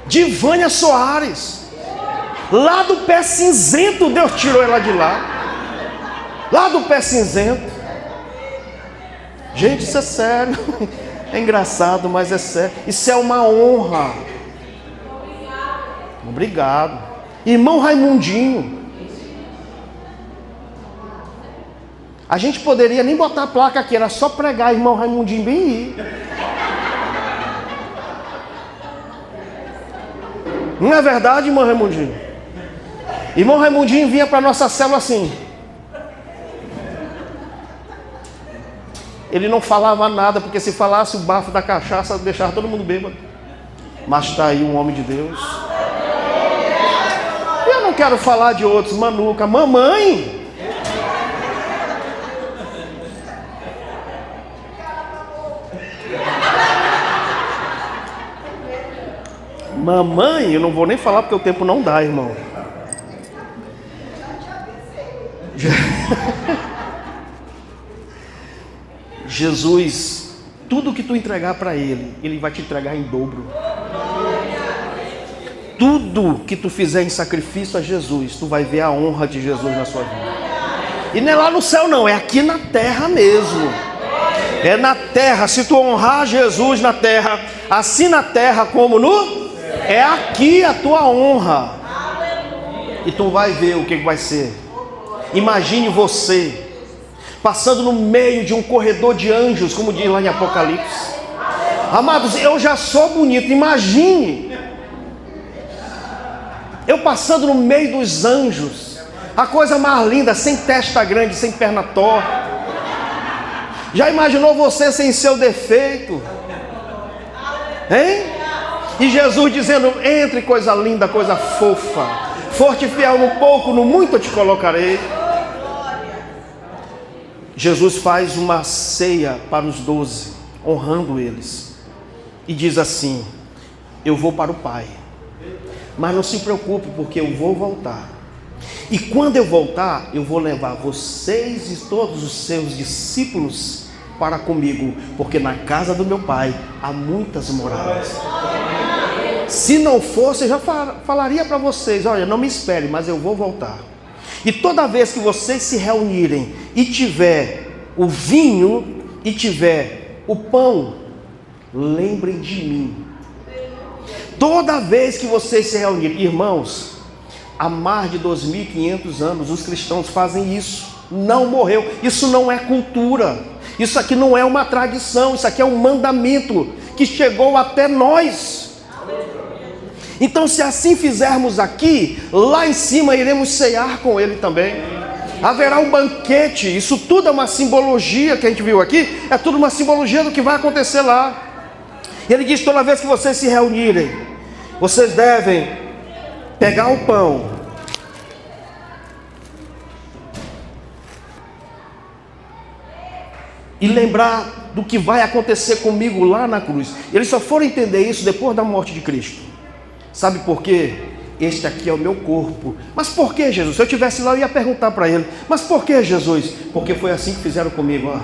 De Vânia Soares. Lá do pé cinzento, Deus tirou ela de lá. Lá do pé cinzento. Gente, isso é sério. É engraçado, mas é sério. Isso é uma honra. Obrigado. Irmão Raimundinho. A gente poderia nem botar a placa aqui, era só pregar irmão Raimundinho bem ir. Não é verdade, irmão Raimundinho? Irmão Raimundinho vinha para nossa célula assim. Ele não falava nada, porque se falasse o bafo da cachaça deixava todo mundo bêbado. Mas está aí um homem de Deus. Eu não quero falar de outros, Manuca, mamãe. Mamãe, eu não vou nem falar porque o tempo não dá, irmão. Jesus, tudo que tu entregar para Ele, Ele vai te entregar em dobro. Tudo que tu fizer em sacrifício a Jesus, tu vai ver a honra de Jesus na sua vida. E não é lá no céu não, é aqui na terra mesmo. É na terra, se tu honrar Jesus na terra, assim na terra como no... É aqui a tua honra. E tu vai ver o que vai ser. Imagine você passando no meio de um corredor de anjos, como diz lá em Apocalipse. Amados, eu já sou bonito, imagine eu passando no meio dos anjos, a coisa mais linda, sem testa grande, sem perna torta. Já imaginou você sem seu defeito? Hein? E Jesus dizendo, entre coisa linda, coisa fofa, forte e fiel no pouco, no muito eu te colocarei. Jesus faz uma ceia para os 12, honrando eles, e diz assim, eu vou para o Pai, mas não se preocupe, porque eu vou voltar, e quando eu voltar, eu vou levar vocês e todos os seus discípulos para comigo, porque na casa do meu Pai há muitas moradas. Se não fosse, eu já falaria para vocês, olha, não me espere, mas eu vou voltar. E toda vez que vocês se reunirem e tiver o vinho e tiver o pão, lembrem de mim. Toda vez que vocês se reunirem, irmãos, há mais de 2.500 anos os cristãos fazem isso, não morreu, isso não é cultura, isso aqui não é uma tradição, isso aqui é um mandamento que chegou até nós. Então, se assim fizermos aqui, lá em cima iremos cear com Ele também. Haverá um banquete, isso tudo é uma simbologia que a gente viu aqui, é tudo uma simbologia do que vai acontecer lá. Ele diz, toda vez que vocês se reunirem, vocês devem pegar o pão, e lembrar do que vai acontecer comigo lá na cruz. Eles só foram entender isso depois da morte de Cristo. Sabe por quê? Este aqui é o meu corpo. Mas por que, Jesus? Se eu estivesse lá, eu ia perguntar para ele. Mas por que, Jesus? Porque foi assim que fizeram comigo. Ó.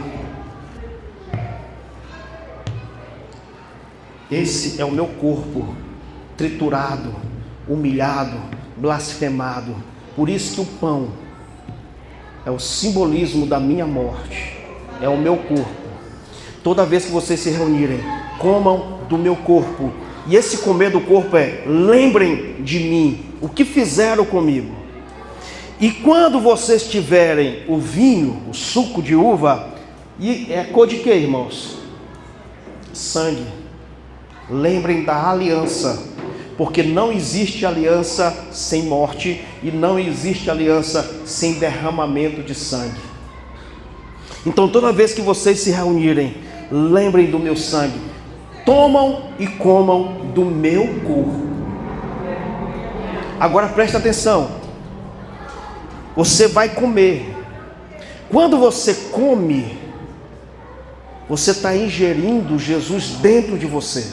Esse é o meu corpo, triturado, humilhado, blasfemado. Por isso que o pão é o simbolismo da minha morte. É o meu corpo. Toda vez que vocês se reunirem, comam do meu corpo. E esse comer do corpo é, lembrem de mim, o que fizeram comigo. E quando vocês tiverem o vinho, o suco de uva, e é cor de quê, irmãos? Sangue. Lembrem da aliança, porque não existe aliança sem morte, e não existe aliança sem derramamento de sangue. Então toda vez que vocês se reunirem, lembrem do meu sangue. Tomam e comam do meu corpo. Agora presta atenção. Você vai comer. Quando você come, você está ingerindo Jesus dentro de você.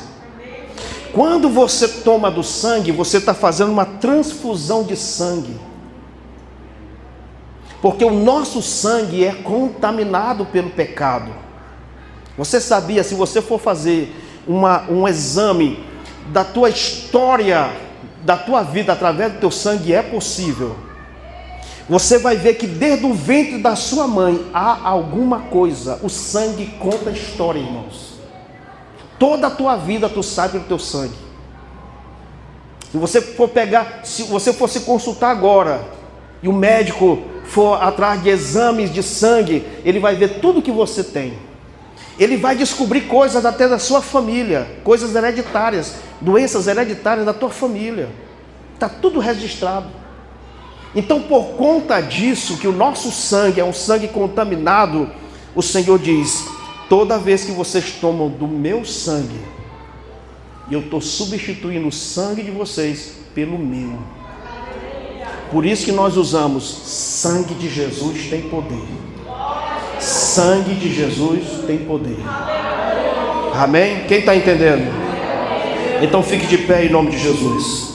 Quando você toma do sangue, você está fazendo uma transfusão de sangue. Porque o nosso sangue é contaminado pelo pecado. Você sabia, se você for fazer um exame da tua história, da tua vida através do teu sangue, é possível. Você vai ver que desde o ventre da sua mãe há alguma coisa. O sangue conta a história, irmãos. Toda a tua vida tu sabe do teu sangue. Se você for pegar, se você for se consultar agora, e o médico for atrás de exames de sangue, ele vai ver tudo que você tem. Ele vai descobrir coisas até da sua família, coisas hereditárias, doenças hereditárias da tua família. Está tudo registrado. Então, por conta disso, que o nosso sangue é um sangue contaminado, o Senhor diz: toda vez que vocês tomam do meu sangue, eu estou substituindo o sangue de vocês pelo meu. Por isso que nós usamos: sangue de Jesus tem poder. Sangue de Jesus tem poder. Amém? Quem está entendendo? Então fique de pé em nome de Jesus.